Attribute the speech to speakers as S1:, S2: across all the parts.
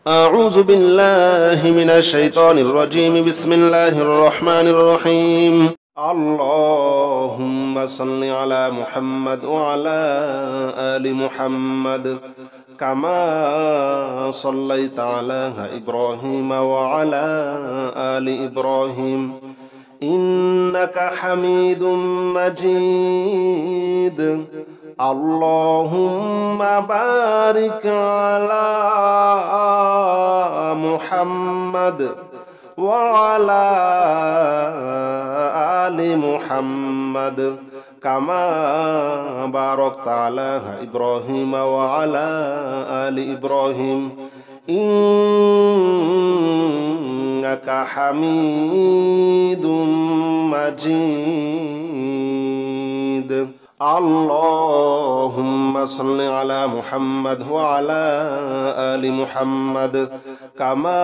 S1: أعوذ بالله من الشيطان الرجيم. بسم الله الرحمن الرحيم. اللهم صل على محمد وعلى آل محمد كما صليت على إبراهيم وعلى آل إبراهيم إنك حميد مجيد. اللهم بارك على محمد وعلى آل محمد كما باركت على إبراهيم وعلى آل إبراهيم إنك حميد مجيد. اللهم صل على محمد وعلى آل محمد كما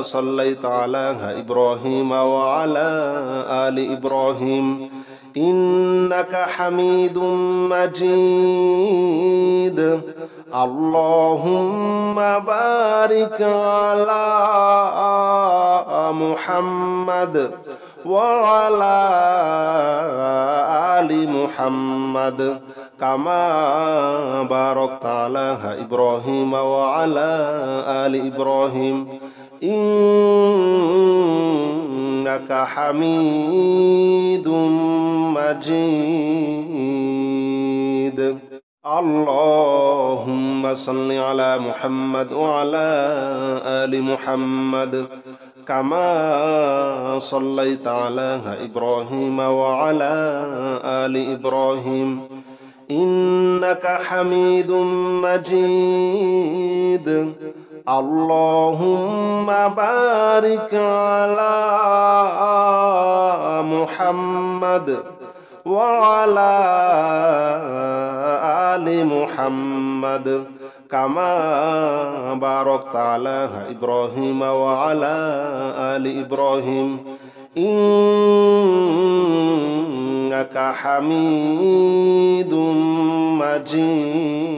S1: صليت على إبراهيم وعلى آل إبراهيم إنك حميد مجيد. اللهم بارك على محمد وعلى آل محمد كما باركت على إبراهيم وعلى آل إبراهيم إنك حميد مجيد. اللهم صل على محمد وعلى آل محمد كما صليت على إبراهيم وعلى آل إبراهيم إنك حميد مجيد. اللهم بارك على محمد وعلى آل محمد كما باركت على إبراهيم وعلى آل إبراهيم إنك حميد مجيد.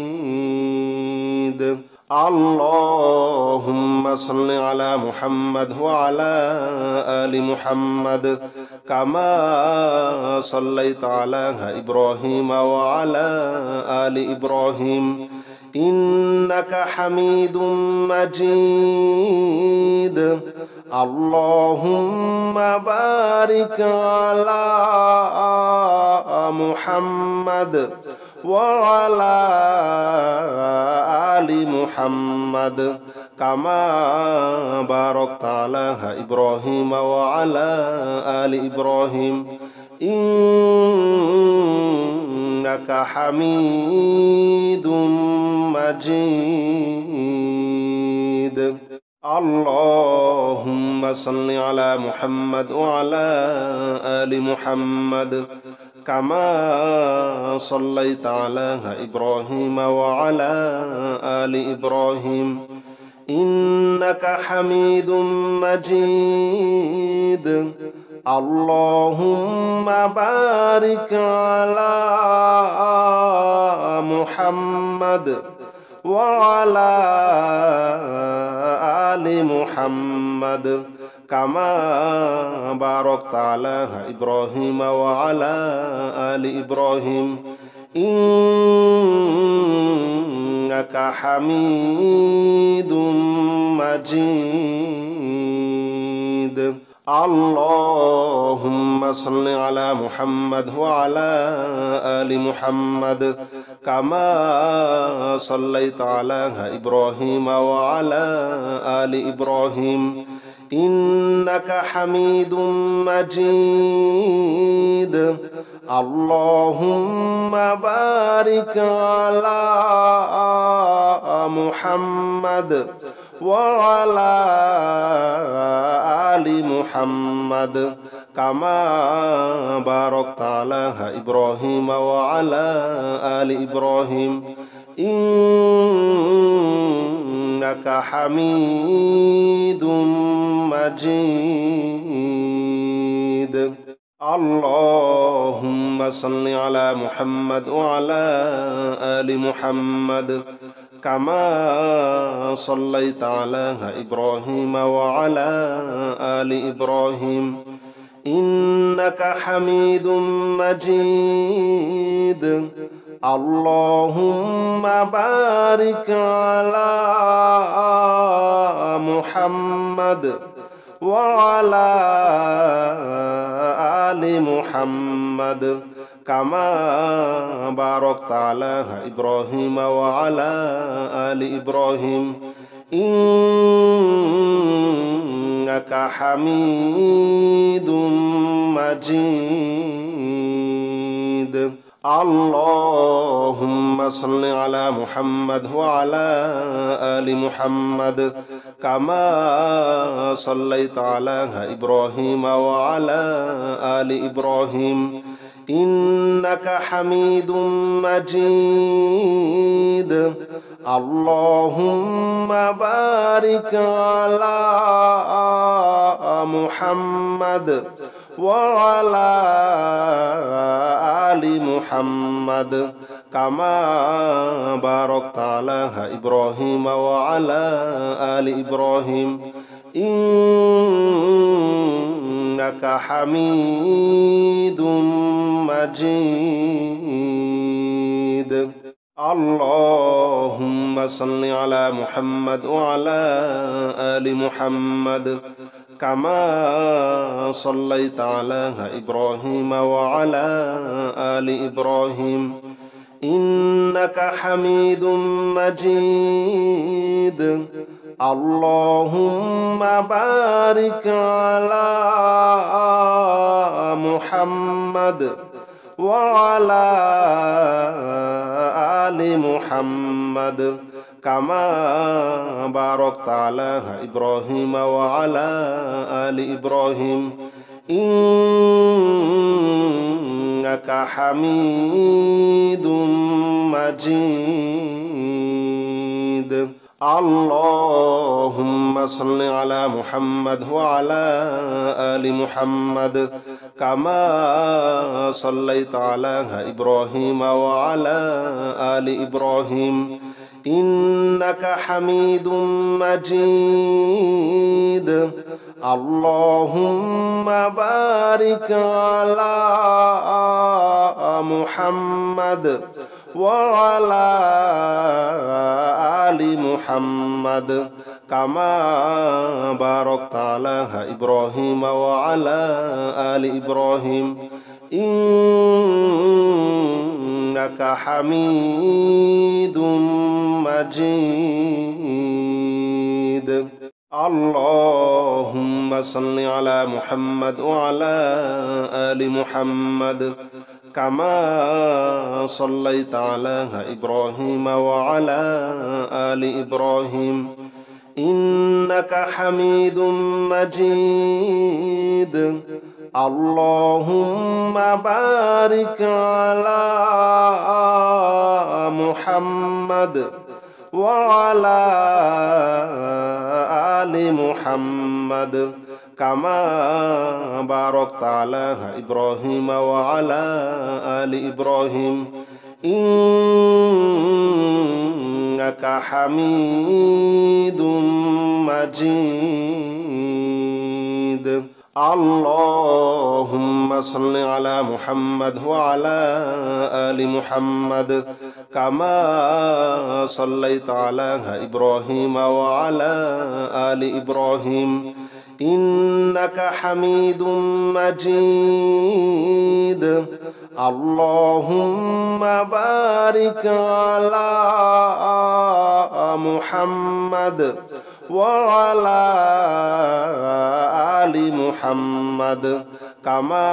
S1: اللهم صل على محمد وعلى آل محمد كما صليت على إبراهيم وعلى آل إبراهيم إنك حميد مجيد. اللهم بارك على محمد وعلى آل محمد كما باركت على إبراهيم وعلى آل إبراهيم إنك حميد مجيد. اللهم صل على محمد وعلى آل محمد كما صليت على إبراهيم وعلى آل إبراهيم إنك حميد مجيد. اللهم بارك على محمد وعلى آل محمد كما باركت على إبراهيم وعلى آل إبراهيم إنك حميد مجيد. اللهم صل على محمد وعلى آل محمد كما صليت على إبراهيم وعلى آل إبراهيم إنك حميد مجيد. اللهم بارك على محمد وعلى آل محمد كما باركت على إبراهيم وعلى آل إبراهيم إنك حميد مجيد. اللهم صل على محمد وعلى آل محمد كما صليت على إبراهيم وعلى آل إبراهيم إنك حميد مجيد اللهم بارك على محمد وعلى آل محمد كما باركت على إبراهيم وعلى آل إبراهيم إنك حميد مجيد اللهم صل على محمد وعلى آل محمد كما صليت على إبراهيم وعلى آل إبراهيم إنك حميد مجيد اللهم بارك على محمد وعلى آل محمد كما باركت على إبراهيم وعلى آل إبراهيم إنك حميد مجيد اللهم صل على محمد وعلى آل محمد كما صليت على إبراهيم وعلى آل إبراهيم إنك حميد مجيد اللهم بارك على محمد وعلى آل محمد كما باركت على إبراهيم وعلى آل إبراهيم إنك حميد مجيد اللهم صل على محمد وعلى آل محمد كما صليت على إبراهيم وعلى آل إبراهيم إنك حميد مجيد اللهم بارك على محمد وعلى آل محمد كما باركت على إبراهيم وعلى آل إبراهيم إنك حميد مجيد اللهم صل على محمد وعلى آل محمد كما صليت على إبراهيم وعلى آل إبراهيم إنك حميد مجيد اللهم بارك على محمد وعلى آل محمد كما باركت على إبراهيم وعلى آل إبراهيم إنك حميد مجيد اللهم صل على محمد وعلى آل محمد كما صليت على إبراهيم وعلى آل إبراهيم إنك حميد مجيد اللهم بارك على محمد وعلى آل محمد كما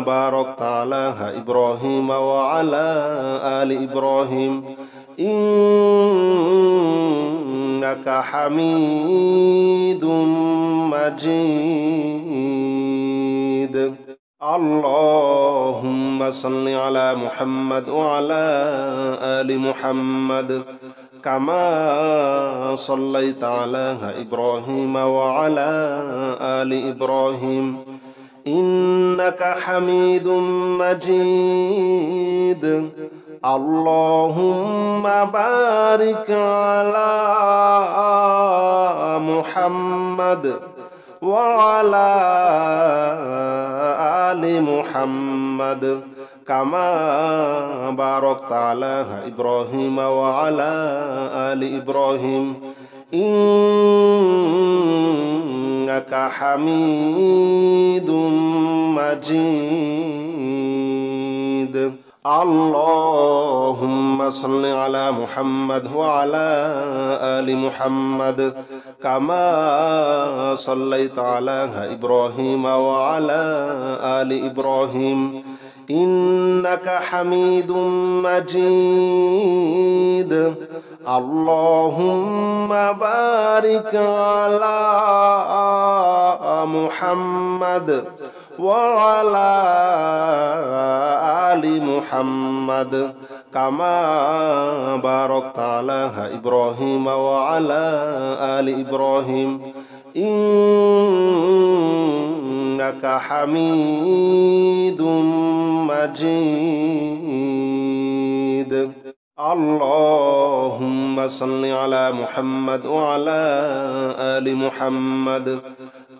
S1: باركت على إبراهيم وعلى آل إبراهيم إنك حميد مجيد اللهم صل على محمد وعلى آل محمد كما صليت على إبراهيم وعلى آل إبراهيم إنك حميد مجيد اللهم بارك على محمد وعلى آل محمد كما باركت على إبراهيم وعلى آل إبراهيم إنك حميد مجيد. اللهم صل على محمد وعلى آل محمد كما صليت على إبراهيم وعلى آل إبراهيم إنك حميد مجيد. اللهم بارك على محمد وعلى آل محمد كما باركت على إبراهيم وعلى آل إبراهيم إنك حميد مجيد. اللهم صل على محمد وعلى آل محمد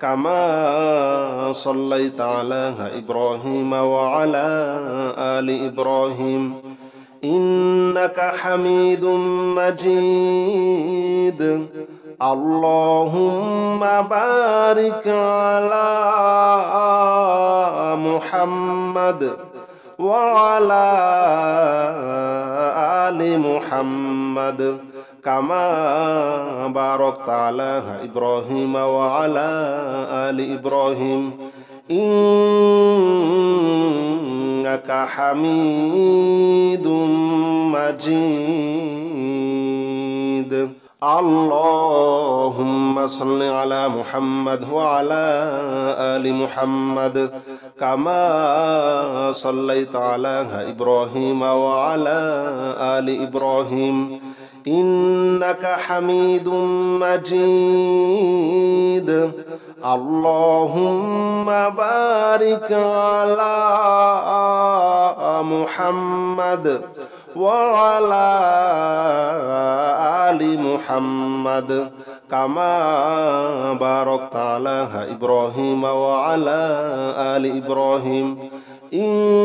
S1: كما صليت على إبراهيم وعلى آل إبراهيم إنك حميد مجيد. اللهم بارك على محمد وعلى آل محمد كما باركت على إبراهيم وعلى آل إبراهيم إنك حميد مجيد. اللهم صل على محمد وعلى آل محمد كما صليت على إبراهيم وعلى آل إبراهيم إنك حميد مجيد. اللهم بارك على محمد وعلى آل محمد كما باركت على إبراهيم وعلى آل إبراهيم إنك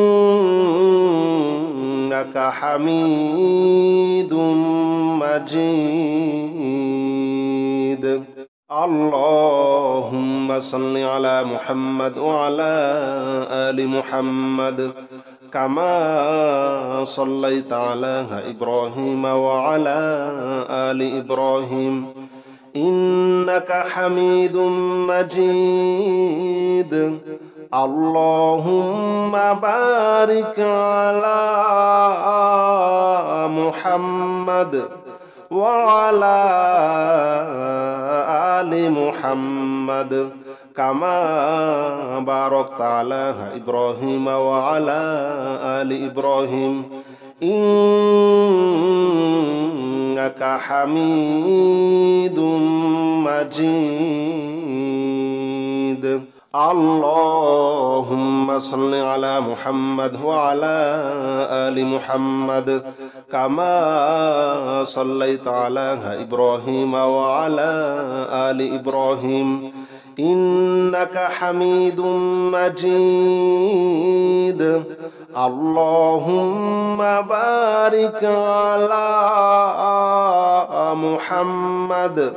S1: حميد مجيد. اللهم صل على محمد وعلى آل محمد كما صليت على إبراهيم وعلى آل إبراهيم إنك حميد مجيد. اللهم بارك على محمد وعلى آل محمد كما باركت على إبراهيم وعلى آل إبراهيم إنك حميد مجيد. اللهم صل على محمد وعلى آل محمد كما صليت على إبراهيم وعلى آل إبراهيم إنك حميد مجيد. اللهم بارك على محمد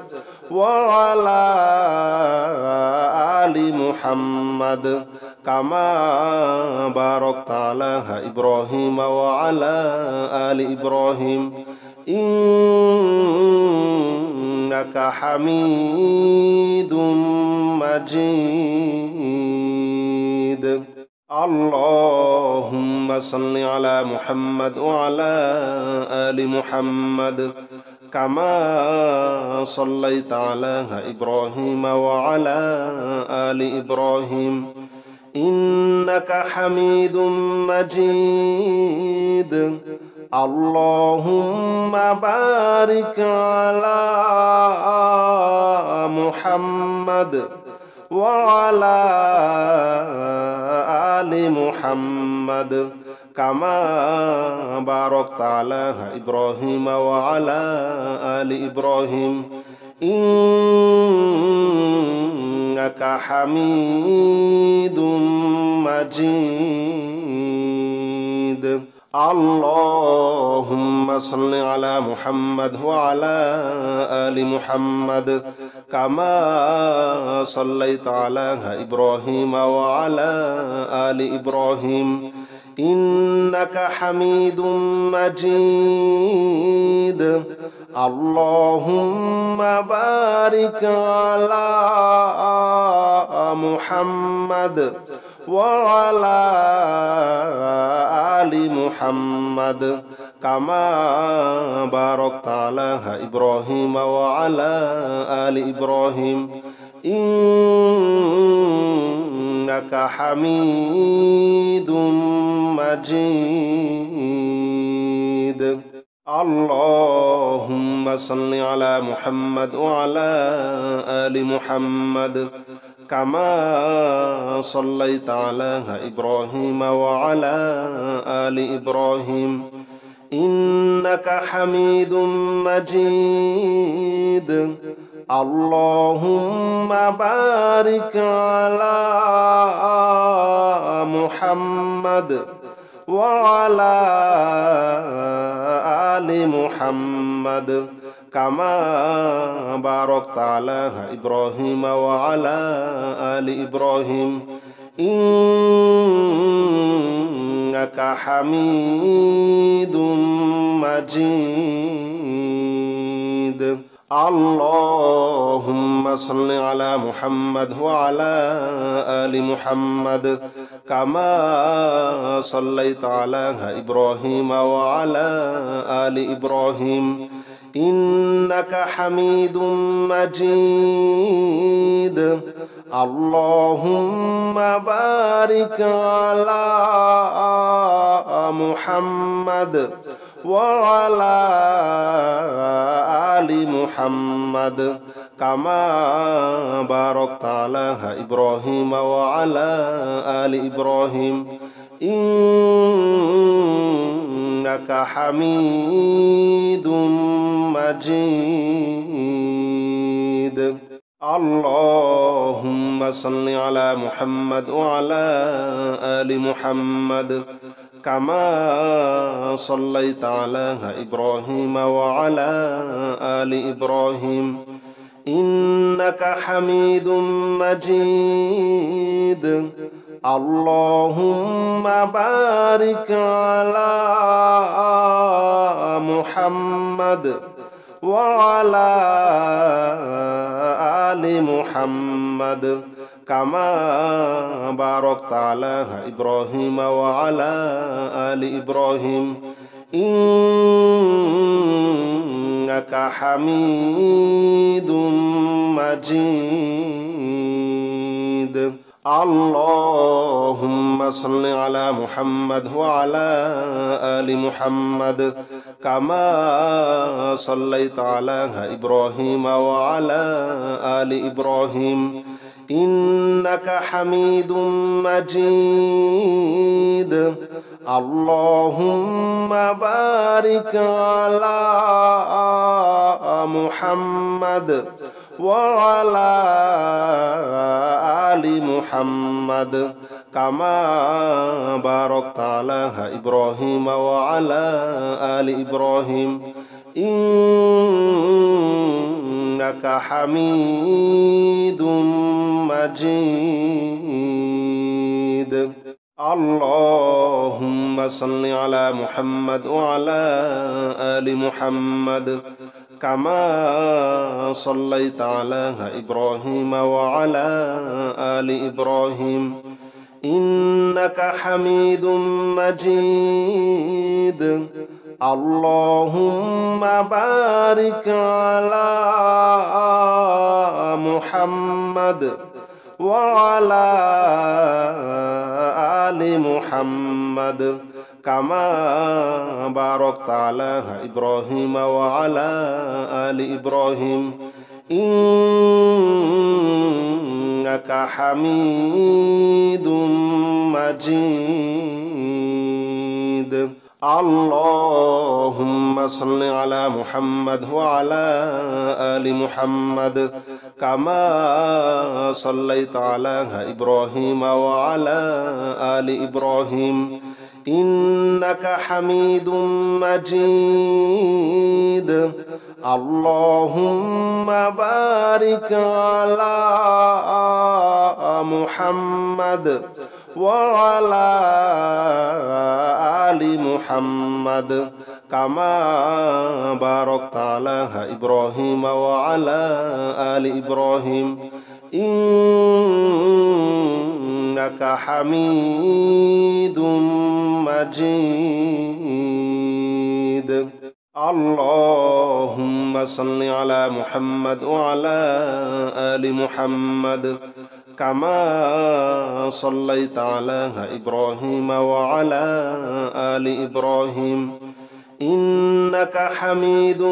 S1: وعلى آل محمد كما باركت على إبراهيم وعلى آل إبراهيم إنك حميد مجيد. اللهم صل على محمد وعلى آل محمد كما صليت على إبراهيم وعلى آل إبراهيم إنك حميد مجيد. اللهم بارك على محمد وعلى آل محمد كما باركت على إبراهيم وعلى آل إبراهيم إنك حميد مجيد اللهم صل على محمد وعلى آل محمد كما صليت على إبراهيم وعلى آل إبراهيم إنك حميد مجيد اللهم بارك على محمد وعلى آل محمد كما باركت على إبراهيم وعلى آل إبراهيم إنك حميد مجيد اللهم صل على محمد وعلى آل محمد كما صليت على إبراهيم وعلى آل إبراهيم إنك حميد مجيد اللهم بارك على محمد وعلى آل محمد كما باركت على إبراهيم وعلى آل إبراهيم إنك حميد مجيد اللهم صل على محمد وعلى آل محمد كما صليت على إبراهيم وعلى آل إبراهيم إنك حميد مجيد اللهم بارك على محمد وعلى آل محمد كما باركت على إبراهيم وعلى آل إبراهيم إنك حميد مجيد اللهم صل على محمد وعلى آل محمد كما صليت على إبراهيم وعلى آل إبراهيم إنك حميد مجيد اللهم بارك على محمد وعلى آل محمد كما باركت على إبراهيم وعلى آل إبراهيم إنك حميد مجيد اللهم صل على محمد وعلى آل محمد كما صليت على إبراهيم وعلى آل إبراهيم إنك حميد مجيد اللهم بارك على محمد وعلى آل محمد كما باركت على إبراهيم وعلى آل إبراهيم إنك حميد مجيد اللهم صل على محمد وعلى آل محمد كما صليت على إبراهيم وعلى آل إبراهيم إنك حميد مجيد اللهم بارك على محمد وعلى آل محمد كما باركت على إبراهيم وعلى آل إبراهيم إنك حميد مجيد اللهم صل على محمد وعلى آل محمد كما صليت على إبراهيم وعلى آل إبراهيم إنك حميد مجيد اللهم بارك على محمد وعلى آل محمد كما باركت على إبراهيم وعلى آل إبراهيم إنك حميد مجيد اللهم صل على محمد وعلى آل محمد كما صليت على إبراهيم وعلى آل إبراهيم إنك حميد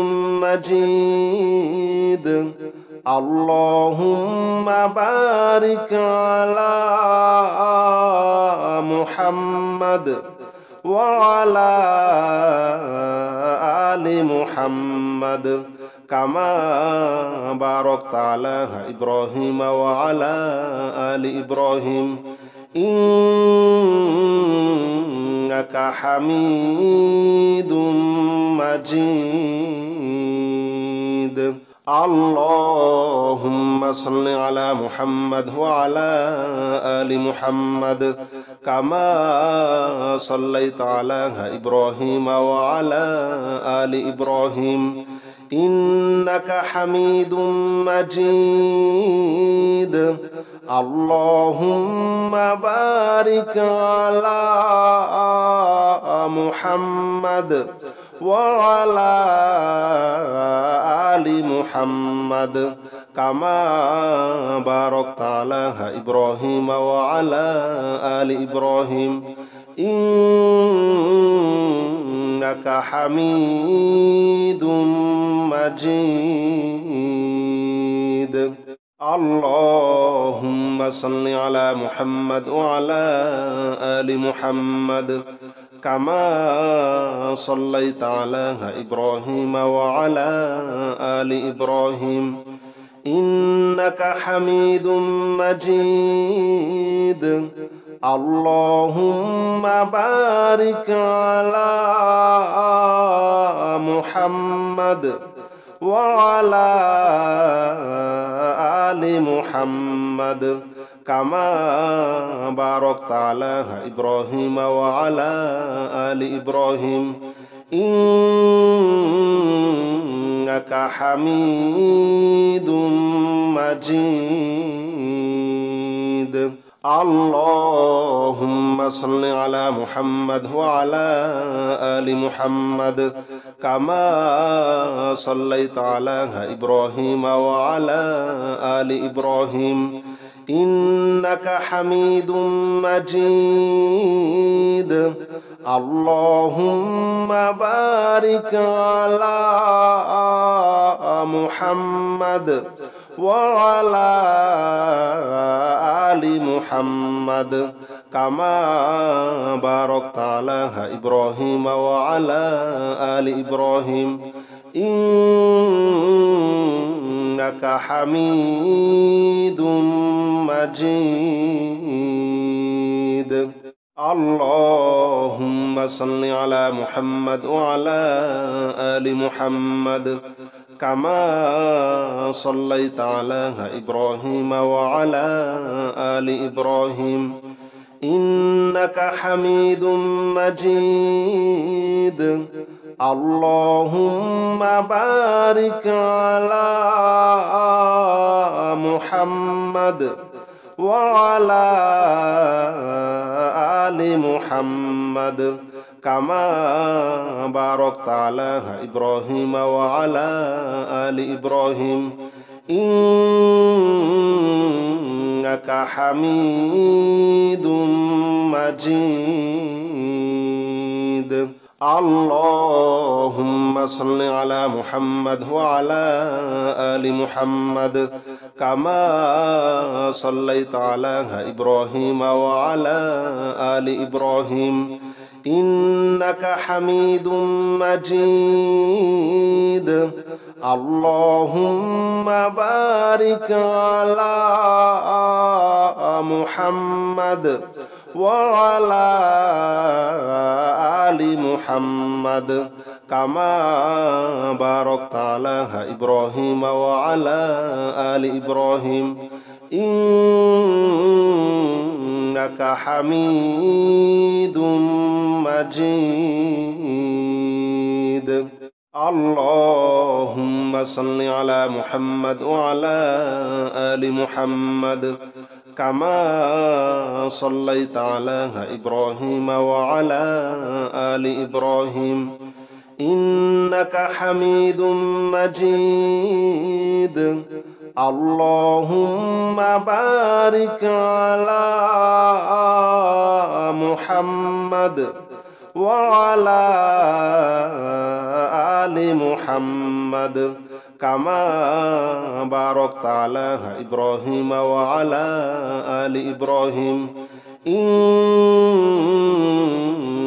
S1: مجيد اللهم بارك على محمد وعلى آل محمد كما باركت على إبراهيم وعلى آل إبراهيم إنك حميد مجيد اللهم صل على محمد وعلى آل محمد كما صليت على إبراهيم وعلى آل إبراهيم إنك حميد مجيد اللهم بارك على محمد وعلى آل محمد كما باركت على إبراهيم وعلى آل إبراهيم إنك حميد مجيد اللهم صل على محمد وعلى آل محمد كما صليت على إبراهيم وعلى آل إبراهيم إنك حميد مجيد اللهم بارك على محمد وعلى آل محمد كما باركت على إبراهيم وعلى آل إبراهيم إنك حميد مجيد اللهم صل على محمد وعلى آل محمد كما صليت على إبراهيم وعلى آل إبراهيم إنك حميد مجيد اللهم بارك على محمد وعلى آل محمد كما باركت على إبراهيم وعلى آل إبراهيم إنك حميد مجيد اللهم صل على محمد وعلى آل محمد كما صليت على إبراهيم وعلى آل إبراهيم إنك حميد مجيد اللهم بارك على محمد وعلى آل محمد كما باركت على إبراهيم وعلى آل إبراهيم إنك حميد مجيد اللهم صل على محمد وعلى آل محمد كما صليت على إبراهيم وعلى آل إبراهيم إنك حميد مجيد اللهم بارك على محمد وعلى آل محمد كما باركت على إبراهيم وعلى آل إبراهيم إنك حميد مجيد اللهم صل على محمد وعلى آل محمد كما صليت على إبراهيم وعلى آل إبراهيم إنك حميد مجيد اللهم بارك على محمد وعلى آل محمد كما باركت على إبراهيم وعلى آل إبراهيم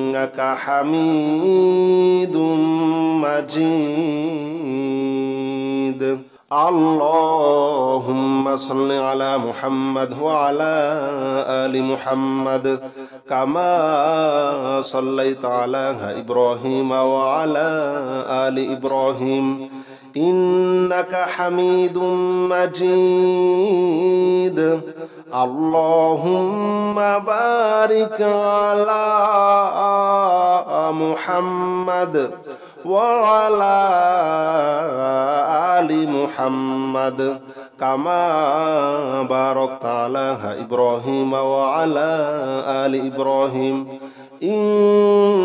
S1: إنك حميد مجيد اللهم صل على محمد وعلى آل محمد كما صليت على إبراهيم وعلى آل إبراهيم إنك حميد مجيد اللهم بارك على محمد وعلى آل محمد كما باركت على إبراهيم وعلى آل إبراهيم إنك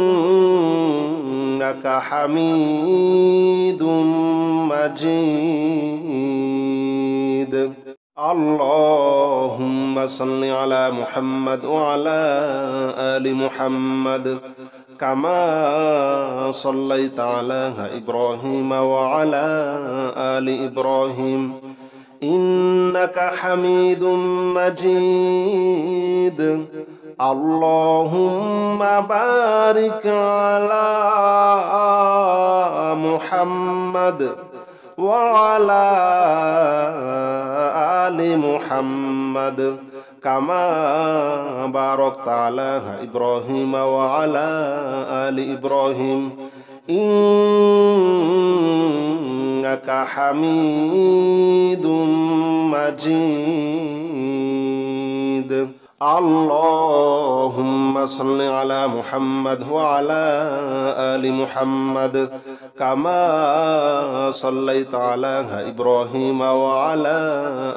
S1: حميد مجيد اللهم صل على محمد وعلى آل محمد كما صليت على إبراهيم وعلى آل إبراهيم إنك حميد مجيد اللهم بارك على محمد وعلى آل محمد كما باركت على إبراهيم وعلى آل إبراهيم إنك حميد مجيد اللهم صل على محمد وعلى آل محمد كما صليت على إبراهيم وعلى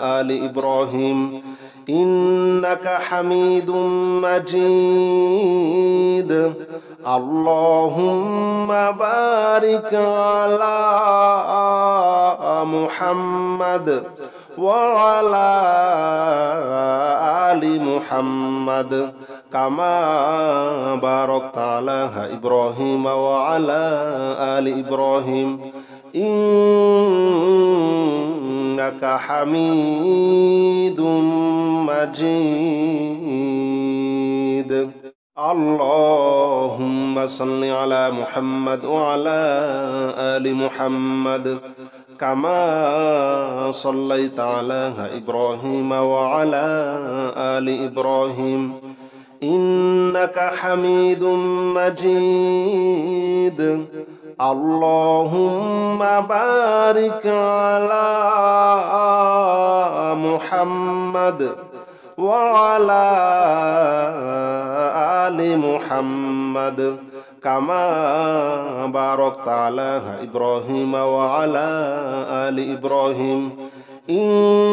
S1: آل إبراهيم إنك حميد مجيد اللهم بارك على محمد وعلى آل محمد كما باركت على إبراهيم وعلى آل إبراهيم إنك حميد مجيد اللهم صل على محمد وعلى آل محمد كما صليت على إبراهيم وعلى آل إبراهيم إنك حميد مجيد اللهم بارك على محمد وعلى آل محمد كما باركت على إبراهيم وعلى آل إبراهيم إنك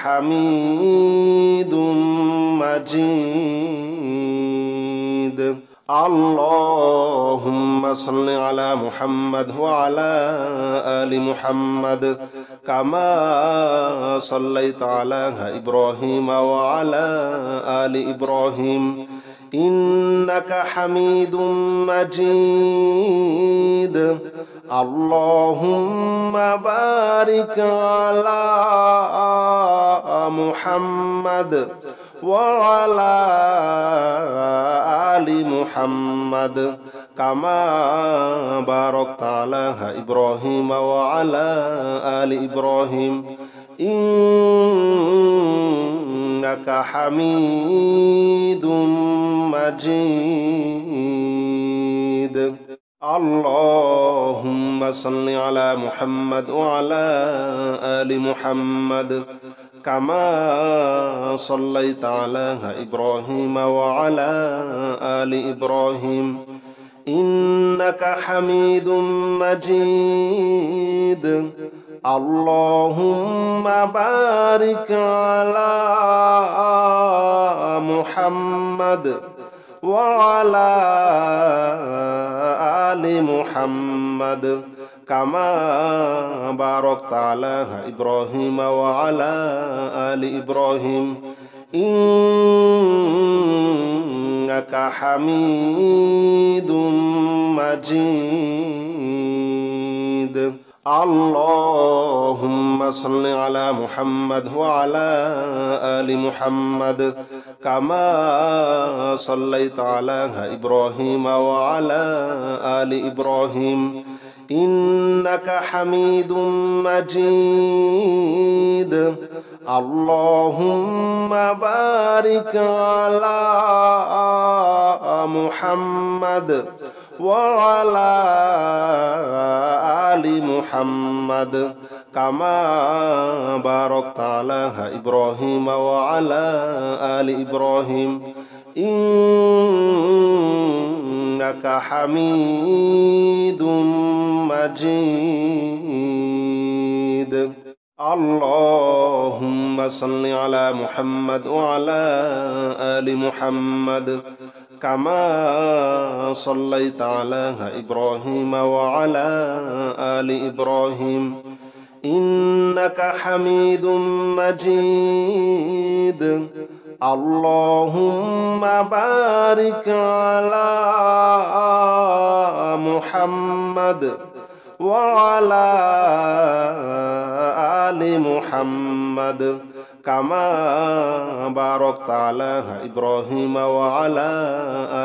S1: حميد مجيد اللهم صل على محمد وعلى آل محمد كما صليت على إبراهيم وعلى آل إبراهيم إنك حميد مجيد اللهم بارك على محمد وعلى آل محمد كما باركت على إبراهيم وعلى آل إبراهيم إنك حميد مجيد. اللهم صل على محمد وعلى آل محمد كما صليت على إبراهيم وعلى آل إبراهيم إنك حميد مجيد. اللهم بارك على محمد وعلى آل محمد كما باركت على إبراهيم وعلى آل إبراهيم إنك حميد مجيد. اللهم صل على محمد وعلى آل محمد كما صليت على إبراهيم وعلى آل إبراهيم إنك حميد مجيد. اللهم بارك على محمد وعلى آل محمد كما باركت على إبراهيم وعلى آل إبراهيم إنك حميد مجيد. اللهم صل على محمد وعلى آل محمد كما صليت على إبراهيم وعلى آل إبراهيم إنك حميد مجيد. اللهم بارك على محمد وعلى آل محمد كما باركت على إبراهيم وعلى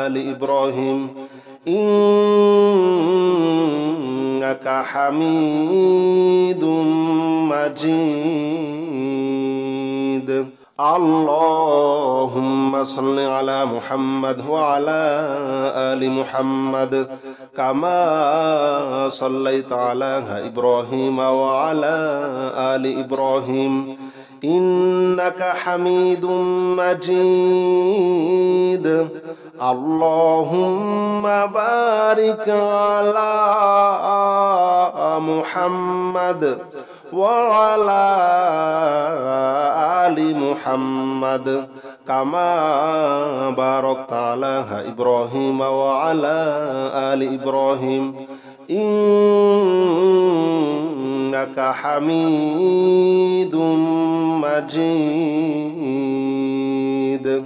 S1: آل إبراهيم إنك حميد مجيد. اللهم صل على محمد وعلى آل محمد كما صليت على إبراهيم وعلى آل إبراهيم إنك حميد مجيد. اللهم بارك على محمد وعلى آل محمد كما باركت على إبراهيم وعلى آل إبراهيم إنك حميد مجيد.